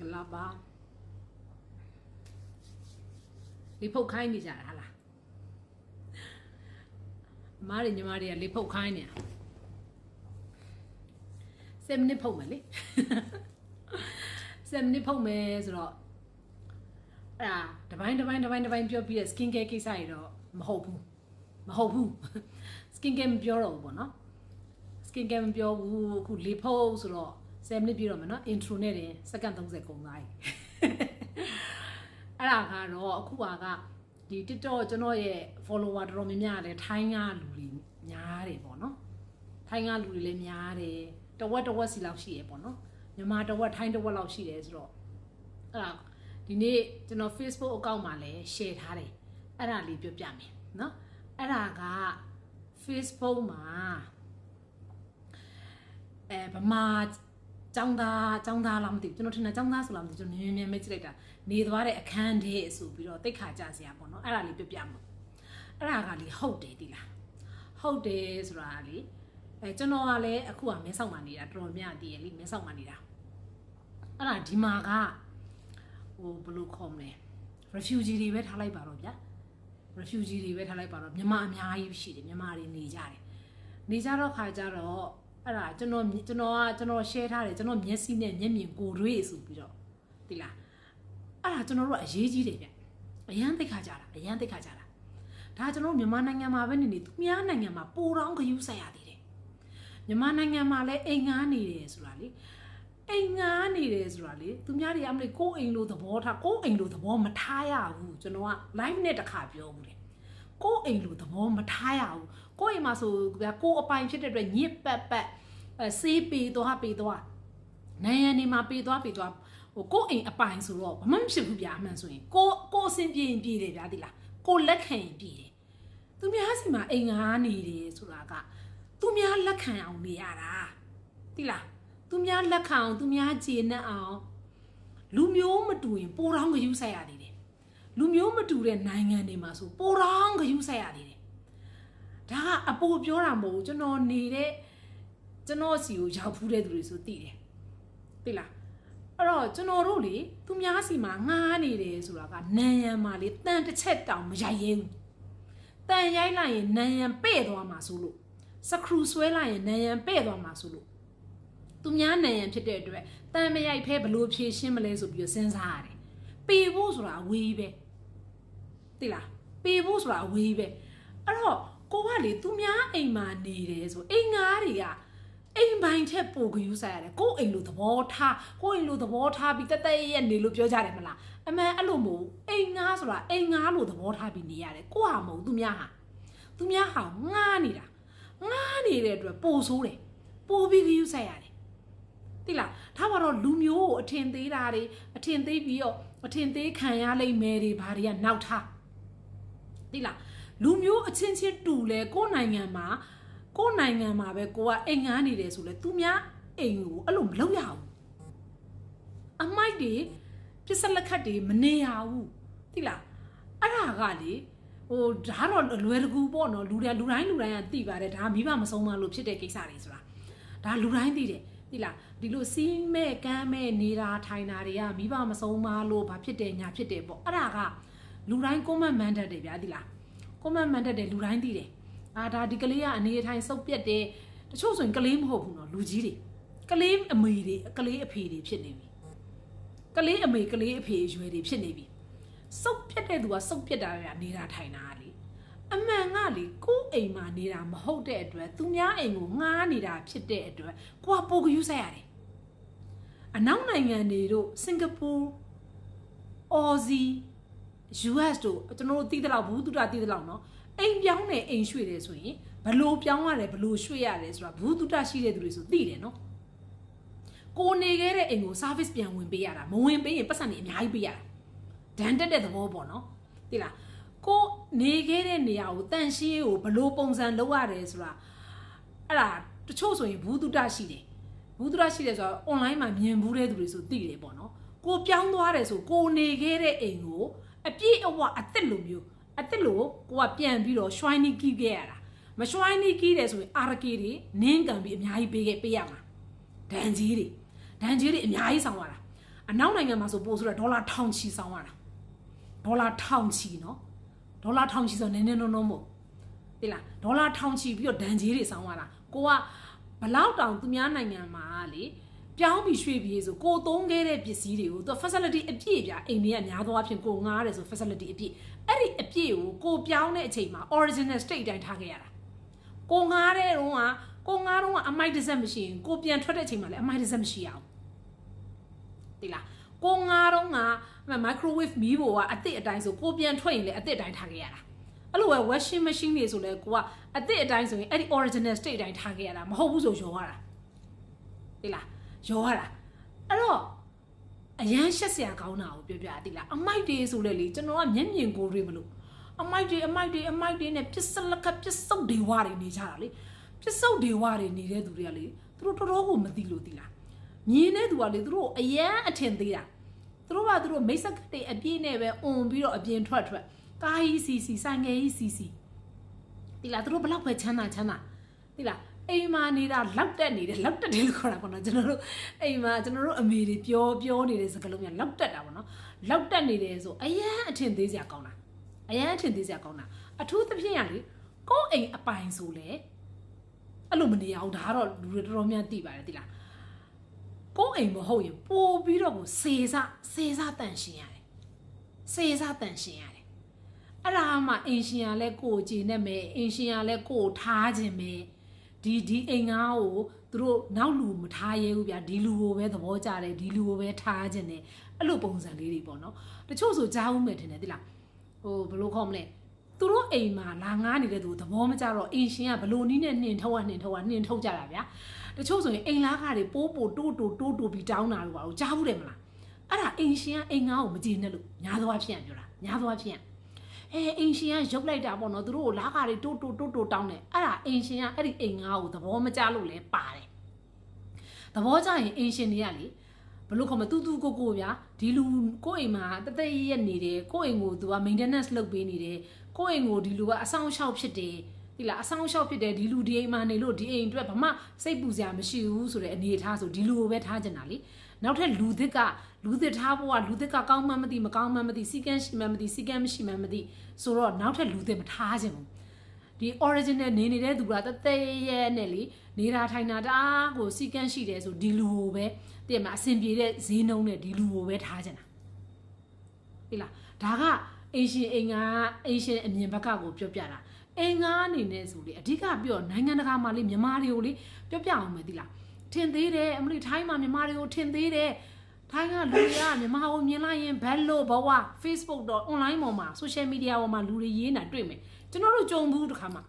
Galaba. Lipo kind is at Hala. Maria Maria Lipo kind. 7 နှစ်ဖုတ်မယ်လေ7 နှစ်ဖုတ်မယ်ဆိုတော့အဲ့ဒါတပိုင်းပြောပြီးတဲ့ skin care ကိစ္စတွေတော့မဟုတ်ဘူး skin care မပြောတော့ဘူးပေါ့နော် skin care မပြောဘူးအခုလေဖုတ်ဆိုတော့7 နှစ်ပြည့်တော့မယ်နော် intro နဲ့တင်စက္ကန့်30ကုန်သွားပြီအဲ့ဒါကတော့အခုကဒီ TikTok ကျွန်တော်ရဲ့ follower တော်တော်များများလည်းထိုင်းကလူတွေများတယ်ပေါ့နော်ထိုင်းကလူတွေလည်းများတယ်တဝက်စီလောက်ရှိရပေါ့နော်မြန်မာတဝက်ထိုင်းတဝက်လောက်ရှိတယ်ဆိုတော့အဲ့ဒါဒီနေ့ကျွန်တော် Facebook account မှာလည်း share ထားတယ်အဲ့ဒါလေးပြောပြမယ်နော်အဲ့ဒါက Facebook မှာဗမာចောင်းသားလားမသိဘူးကျွန်တော်ထင်တယ်ចောင်းသားဆိုလားမသိကျွန်တော်မြင်ကြည့်လိုက်တာနေသွားတဲ့အခန်းထဲဆိုပြီးတော့တိတ်ခါကြစရာပေါ့နော်အဲ့ဒါလေးပြောပြမှာအဲ့ဒါကလေဟုတ်တယ်ဒီလားဟုတ်တယ်ဆိုတာလေကျွန်တော်ကလည်းအခုကမဲဆောက်မှနေတာတော်တော်များတည်ရလေမဲဆောက်မှနေတာအဲ့ဒါဒီမှာကဟိုဘယ်လိုခေါ်မလဲ refugee တွေပဲထားလိုက်ပါတော့ဗျာ refugee တွေပဲထားလိုက်ပါတော့မြန်မာအများကြီးရှိတယ်မြန်မာတွေနေကြတယ်နေကြတော့ခါကြတော့အဲ့ဒါကျွန်တော် share ထားတယ်ကျွန်တော်မျက်စိနဲ့မျက်မြင်ကိုယ်တွေ့ဆိုပြီးတော့ဒီလားအဲ့ဒါကျွန်တော်တို့ကအရေးကြီးတယ်ဗျအရန်သိခါကြတာဒါကျွန်တော်မြန်မာနိုင်ငံမှာပဲနေသူများနိုင်ငံမှာပိုတောင်းဂရုစိုက်ရသေးတယ်မြန်မာနိုင်ငံမှာလည်းအိမ်ငားနေတယ်ဆိုတာလေသူများတွေအမလေးကိုယ်အိမ်လိုသဘောထားကိုယ်အိမ်လိုသဘောမထားရဘူးကျွန်တော်က live နဲ့တခါပြောဘူးလေကိုယ်အိမ်လိုသဘောမထားရဘူးကိုယ်အိမ်မှာဆိုကိုယ်အပိုင်ဖြစ်တဲ့အတွက်ညစ်ပတ်ဆေးပေသွားနိုင်ငံနေမှာပေသွားဟိုကိုယ်အိမ်အပိုင်ဆိုတော့ဘာမှမဖြစ်ဘူးဗျာအမှန်ဆိုရင်ကိုအဆင်ပြေရင်ပြေတယ်ဗျာဒီလားကိုလက်ခံရင်ပြေတယ်သူများစီမှာအိမ်ငားနေတယ်ဆိုတာကသူများလက်ခံအောင်နေရတာတိလားသူများလက်ခံအောင်သူများကျေနပ်အောင်လူမျိုးမတူရင်ပိုတောင်းဂရုစိုက်ရသေးတယ်လူမျိုးမတူတဲ့နိုင်ငံတွေမှာဆိုပိုတောင်းဂရုစိုက်ရသေးတယ်ဒါကအပိုပြောတာမဟုတ်ဘူးကျွန်တော်စီကိုရောက်ဖူးတဲ့သူတွေဆိုသိတယ်သိလားအဲ့တော့ကျွန်တော်တို့လေသူများစီမှာငားနေတယ်ဆိုတာကနန်ရံမှာလေတန်တစ်ချက်တောင်မရိုက်ရဲဘူးတန်ရိုက်လိုက်ရင်နန်ရံပဲ့သွားမှာဆိုလို့စခရူဆွဲလိုက်ရင်နန်ရံပဲ့သွားမှာဆိုလို့သူများနန်ရံဖြစ်တဲ့အတွက်တန်မရိုက်ဖဲဘလို့ဖြည့်ရှင်းမလဲဆိုပြီးစဉ်းစားရတယ်ပေဖို့ဆိုတာအဝေးပဲသိလားပေဖို့ဆိုတာအဝေးပဲအဲ့တော့ကိုကလေသူများအိမ်မှာနေတယ်ဆိုအိမ်ငားတွေကအိမ်ပိုင်းထက်ပိုဂရုစိုက်ရတယ်ကိုယ်အိမ်လိုသဘောထားပြီးတက်ရက်နေလို့ပြောကြတယ်မလားအမှန်အဲ့လိုမဟုတ်အိမ်ငားဆိုတာအိမ်ငားလိုသဘောထားပြီးနေရတယ်ကိုဟာမဟုတ်သူများဟာငားနေတဲ့အတွက်ပိုဆိုးတယ်ပိုပြီးဂရုစိုက်ရတယ်သိလားဒါပါတော့လူမျိုးကိုအထင်သေးတာတွေအထင်သေးပြီးတော့အထင်သေးခံရလိမ့်မယ်တွေဘာတွေကနောက်ထားသိလားလူမျိုးအချင်းချင်းတူလဲကိုယ်နိုင်ငံမှာပဲကိုကအိမ်ငားနေတယ်ဆိုလဲသူများအိမ်ကိုအဲ့လိုမလုပ်ရဘူးအမိုက်တွေပစ္စလက်ခတ်တွေမနေရဘူးသိလားအဲ့ဒါကလေဟိုဒါတော့လွယ်တကူပေါ့နော်လူတိုင်းကသိပါတယ်ဒါမိဘမဆုံးမလို့ဖြစ်တဲ့ကိစ္စတွေဆိုတာဒါလူတိုင်းသိတယ်သိလားဒီလိုစီးမဲ့ကမ်းမဲ့နေတာထိုင်တာတွေကမိဘမဆုံးမလို့ဘာဖြစ်တယ်ညာဖြစ်တယ်ပေါ့အဲ့ဒါကလူတိုင်းကွန်မန့်မန်တတ်တယ်ဗျာသိလားကွန်မန့်မန်တတ်တယ်လူတိုင်းသိတယ်ဒါဒီကလေးကအနေအထိုင်စုပ်ပြတ်တယ်တချို့ဆိုရင်ကလေးမဟုတ်ဘူးနော်လူကြီးတွေကလေးအမေတွေကလေးအဖေတွေဖြစ်နေပြီကလေးအမေကလေးအဖေရွယ်တွေဖြစ်နေပြီစုပ်ပြတ်တဲ့သူကစုပ်ပြတ်တာပဲနေတာထိုင်တာလေအမှန်ကလေကိုယ်အိမ်မှာနေတာမဟုတ်တဲ့အတွက်သူများအိမ်ကိုငားနေတာဖြစ်တဲ့အတွက်ကိုကပိုဂရုစိုက်ရတယ်အနောက်နိုင်ငံတွေတို့စင်ကာပူအော်ဇီ US တို့ကျွန်တော်တို့သိတဲ့လောက်ဘူးသူတာသိတဲ့လောက်နော်အိမ်ပြောင်းတယ်အိမ်ရွှေ့တယ်ဆိုရင်ဘလို့ပြောင်းရတယ်ဘလို့ရွှေ့ရတယ်ဆိုတာဘူးသူတရှိတဲ့သူတွေဆိုသိတယ်နော်ကိုနေခဲ့တဲ့အိမ်ကို service ပြန်ဝင်ပေးရတာမဝင်ပေးရင်ပတ်စံတွေအများကြီးပေးရတာဒဏ်တက်တဲ့သဘောပေါ့နော်သိလားကိုနေခဲ့တဲ့နေရာကိုတန်ရှင်းကိုဘလို့ပုံစံလုပ်ရတယ်ဆိုတာအဲ့ဒါတချို့ဆိုရင်ဘူးသူတရှိတယ်ဆိုတော့ online မှာမြင်ဘူးတဲ့သူတွေဆိုသိတယ်ပေါ့နော်ကိုပြောင်းသွားတယ်ဆိုကိုနေခဲ့တဲ့အိမ်ကိုအပြည့်အဝအသက်လိုမျိုးကိုကပြန်ပြီးတော့ shiny key ခဲ့ရတာမ shiny key တယ်ဆိုရင် RK တွေနင်းကန်ပြီးအများကြီးပေးရမှာဒဏ်ကြီးတွေအများကြီးဆောင်ရတာ အနောက်နိုင်ငံမှာဆိုပို့ဆိုတော့ဒေါ်လာထောင်ချီဆောင်ရတာဒေါ်လာထောင်ချီနော်ဒေါ်လာထောင်ချီဆိုနည်းနည်းနော်မို့သိလားဒေါ်လာထောင်ချီပြီးတော့ဒဏ်ကြေးတွေဆောင်ရတာကိုကဘလောက်တောင်သူများနိုင်ငံမှာလေပြောင်းပြီးရွှေ့ပြီးဆိုကိုသုံးခဲ့တဲ့ပစ္စည်းတွေကိုသူ facility အပြည့်ပြအိမ်တွေကများသောအားဖြင့်ကိုငားတယ်ဆို facility အပြည့်အဲ့ဒီအပြည့်ကိုပြောင်းတဲ့အချိန်မှာ original state တိုင်းထားခဲ့ရတာကိုငားတဲ့တုန်းကအမိုက်တစ်စက်မရှိရင်ကိုပြန်ထွက်တဲ့အချိန်မှာလည်းအမိုက်တစ်စက်မရှိအောင်သိလားကိုငားတော့က microwave မီးပေါ်ကအသစ်အတိုင်းဆိုကိုပြန်ထွက်ရင်လည်းအသစ်အတိုင်းထားခဲ့ရတာအဲ့လိုပဲ washing machine တွေဆိုလဲကိုကအသစ်အတိုင်းဆိုရင်အဲ့ဒီ original state အတိုင်းထားခဲ့ရတာမဟုတ်ဘူးဆိုရောရတာသိလားရောရတာအဲ့တော့အရန်ရှက်စရာကောင်းတာကိုပြောပြသိလားအမိုက်တွေဆိုလဲလေကျွန်တော်ကမျက်မြင်ကိုယ်တွေမလို့အမိုက်တွေနဲ့ပစ္စလကပစ္စုတ်တွေဝါတွေနေကြတာလေပစ္စုတ်တွေဝါတွေနေတဲ့သူတွေကလေသူတို့တော်တော်ကိုမသိလို့သိလားမြင်တဲ့သူကလေသူတို့အရန်အထင်သေးတာသူတို့မိတ်ဆက်ကတွေအပြည့်နဲ့ပဲအွန်ပြီးတော့အပြင်ထွက်ကားကြီးစီဆိုင်ငယ်ကြီးစီသိလားသူတို့ဘလောက်ပဲချမ်းသာသိလားအိမ်မှာနေတာလောက်တက်တယ်လို့ခေါ်တာပေါ့နော်ကျွန်တော်တို့အိမ်မှာကျွန်တော်တို့အမေတွေပြောနေတဲ့စကားလုံးများလောက်တက်တာပေါ့နော်လောက်တက်နေတယ်ဆိုအရန်အထင်သေးစရာကောင်းတာအထူးသဖြင့်ရလေကိုယ်အိမ်အပိုင်ဆိုလေအဲ့လိုမနေအောင်ဒါကတော့လူတွေတော်တော်များသိပါတယ်သိလားကိုယ်အိမ်မဟုတ်ရင်ပို့ပြီးတော့ကိုစေစားတန်ရှင်းရတယ်အဲ့ဒါမှအင်ရှင်ရလဲကိုကြည်နေမယ်အင်ရှင်ရလဲကိုထားခြင်းပဲဒီအိမ်ငါ့ကိုသူတို့နောက်လူမထားရဲဘူးဗျာဒီလူကိုပဲသဘောကျတယ်ဒီလူကိုပဲထားခြင်းတယ်အဲ့လိုပုံစံလေးတွေပေါ့နော်တချို့ဆိုကြားဦးမယ်ထင်တယ်သိလားဘယ်လိုခေါ်မလဲသူတို့အိမ်မှာလာငားနေတဲ့သူသဘောမကျတော့အင်ရှင်ကဘလို့နီးနဲ့နှင်ထုတ်ကြတာဗျာတချို့ဆိုရင်အိမ်လားကားတွေတိုးပြီးတောင်းတာလို့ပါတော့ကြားဘူးတယ်မလားအဲ့ဒါအင်ရှင်ကအိမ်ငါ့ကိုမကြည့်နဲ့လို့ညာသွားဖြစ်ပြောတာညာသွားဖြစ်အင်ရှင်ကရုပ်လိုက်တာပေါ့နော်သူတို့ကိုလားကားတွေတိုးတောင်းတယ်အဲ့ဒါအင်ရှင်ကအဲ့ဒီအိမ်ငါ့ကိုသဘောမကျလို့လဲပါတယ်သဘောကျရင်အင်ရှင်တွေကလေဘလို့ခေါ်မတူကိုဗျာဒီလူကိုအိမ်မှာတသက်ရက်နေတယ်ကိုအိမ်ကိုသူက maintenance လုပ်ပေးနေတယ်ကိုအိမ်ကိုဒီလူကအဆောင်ရှောက်ဖြစ်တယ်ဒီလားအဆောင်ရှောက်ဖြစ်တယ်ဒီလူဒီအိမ်မှာနေလို့ဒီအိမ်အတွက်ဘာမှစိတ်ပူစရာမရှိဘူးဆိုတဲ့အနေအထားဆိုဒီလူကိုပဲထားကြတာလေနောက်ထပ်လူသစ်ထားဖို့ကလူသစ်ကကောင်းမှမသိမကောင်းမှမသိစီကန်းရှိမှမသိစီကန်းမရှိမှမသိဆိုတော့နောက်ထပ်လူသစ်မထားခြင်းဘူးဒီ original နေတဲ့သူကတသက်ရဲ့နဲ့လေနေတာထိုင်တာတအားကိုစီကန်းရှိတယ်ဆိုဒီလူကိုပဲတည်မှာအဆင်ပြေတဲ့ဈေးနှုန်းနဲ့ဒီလူကိုပဲထားကြတာဟိလားဒါကအင်ရှင်အမြင်ဘက်ကကိုပြောပြတာအင်ငါအနေနဲ့ဆိုလေအဓိကပြောနိုင်ငံတကာမှာလေမြန်မာတွေကိုလေပြောပြအောင်မယ်သီလားထင်သေးတယ်အမလီထိုင်းမှာမြန်မာတွေကိုထင်သေးတယ်ထိုင်းကလူတွေကမြန်မာကိုမြင်လိုက်ရင်ဘယ်လိုဘဝ Facebook တော့ online ပေါ်မှာ social media ပေါ်မှာလူတွေရေးနေတာတွေ့မယ်ကျွန်တော်တို့ကြုံဘူးတစ်ခါမှ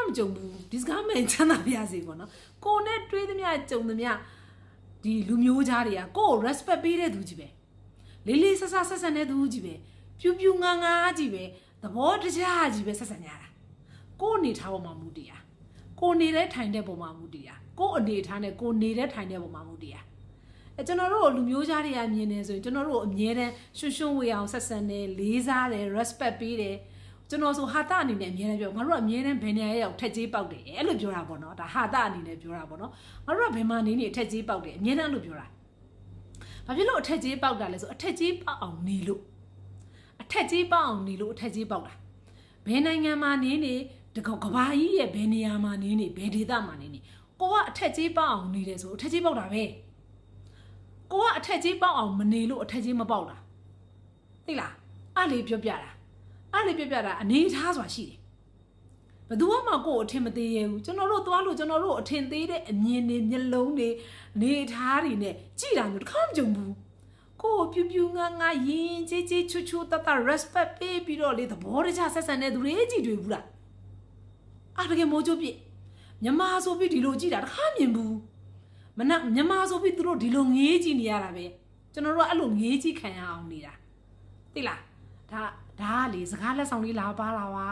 မကြုံဘူးဒီစကားမှန်ချမ်းသာပြရစီပေါ့နော်ကိုနဲ့တွေးသမျှကြုံသမျှဒီလူမျိုးသားတွေကကိုကို respect ပေးတဲ့သူကြီးပဲလေးဆဆတဲ့သူကြီးပဲပြူငါကြီးပဲသဘောတရားကြီးပဲဆက်ဆံကြတာကိုအနေထားပေါ်မှာမူတည်တာကိုနေတဲ့ထိုင်တဲ့ပုံမှာမူတည်တာကိုအနေထားနဲ့ကိုနေတဲ့ထိုင်တဲ့ပုံမှာမူတည်တာကျွန်တော်တို့လူမျိုးသားတွေကမြင်နေဆိုရင်ကျွန်တော်တို့အမြဲတမ်းရွှွဝေအောင်ဆက်ဆံတယ်လေးစားတယ် respect ပေးတယ်ကျွန်တော်ဆိုဟာတအနေနဲ့အမြဲတမ်းပြောငါတို့ကအမြဲတမ်းဘယ်နေရာရောက်ထက်ကြီးပေါက်တယ်အဲ့လိုပြောတာပေါ့နော်ဒါဟာတအနေနဲ့ပြောတာပေါ့နော်ငါတို့ကဘယ်မှာနေထက်ကြီးပေါက်တယ်အမြဲတမ်းလို့ပြောတာဘာဖြစ်လို့အထက်ကြီးပေါက်တာလဲဆိုအထက်ကြီးပေါက်အောင်နေလို့အထက်ကြီးပေါက်တာဘယ်နိုင်ငံမှာနေတကောကဘာကြီးရဲ့ဘယ်နေရာမှာနေဘယ်ဒေသမှာနေကိုကအထက်ကြီးပေါက်အောင်နေတယ်ဆိုအထက်ကြီးပေါက်တာပဲကိုကအထက်ကြီးပေါက်အောင်မနေလို့အထက်ကြီးမပေါက်တာသိလားအဲ့လေးပြောပြတာအနေထားဆိုတာရှိတယ်ဘယ်သူမှကိုအထင်မသေးရဘူးကျွန်တော်တို့သွားလို့ကျွန်တော်တို့အထင်သေးတဲ့အမြင်တွေမျက်လုံးတွေနေထားတွေနဲ့ကြည်တာမျိုးတစ်ခါမကြုံဘူးကိုပြူငါရင်ကြီးချူတ respect ပေးပြီးတော့လေသဘောတကျဆက်ဆံတဲ့သူတွေကြည်တွေ့ဘူးလားအားတကယ်မိုးချိုးပြမြန်မာဆိုပြီးဒီလိုကြည်တာတစ်ခါမြင်ဘူးမြန်မာဆိုပြီးသူတို့ဒီလိုငေးကြည့်နေရတာပဲကျွန်တော်တို့ကအဲ့လိုငေးကြည့်ခံရအောင်နေတာသိလားဒါကလေစကားလက်ဆောင်လေးလာပါလာပါ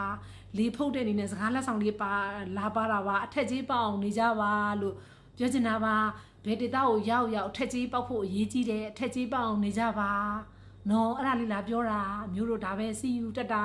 လေဖုတ်တဲ့အနေနဲ့စကားလက်ဆောင်လေးပါလာပါလာပါအထက်ကြီးပေါအောင်နေကြပါလို့ပြောချင်တာပါဘယ်ဒေသကိုရောက်အထက်ကြီးပေါက်ဖို့အရေးကြီးတယ်အထက်ကြီးပေါအောင်နေကြပါနော်အဲ့ဒါလေးလာပြောတာမျိုးတို့ဒါပဲ see you တက်တာ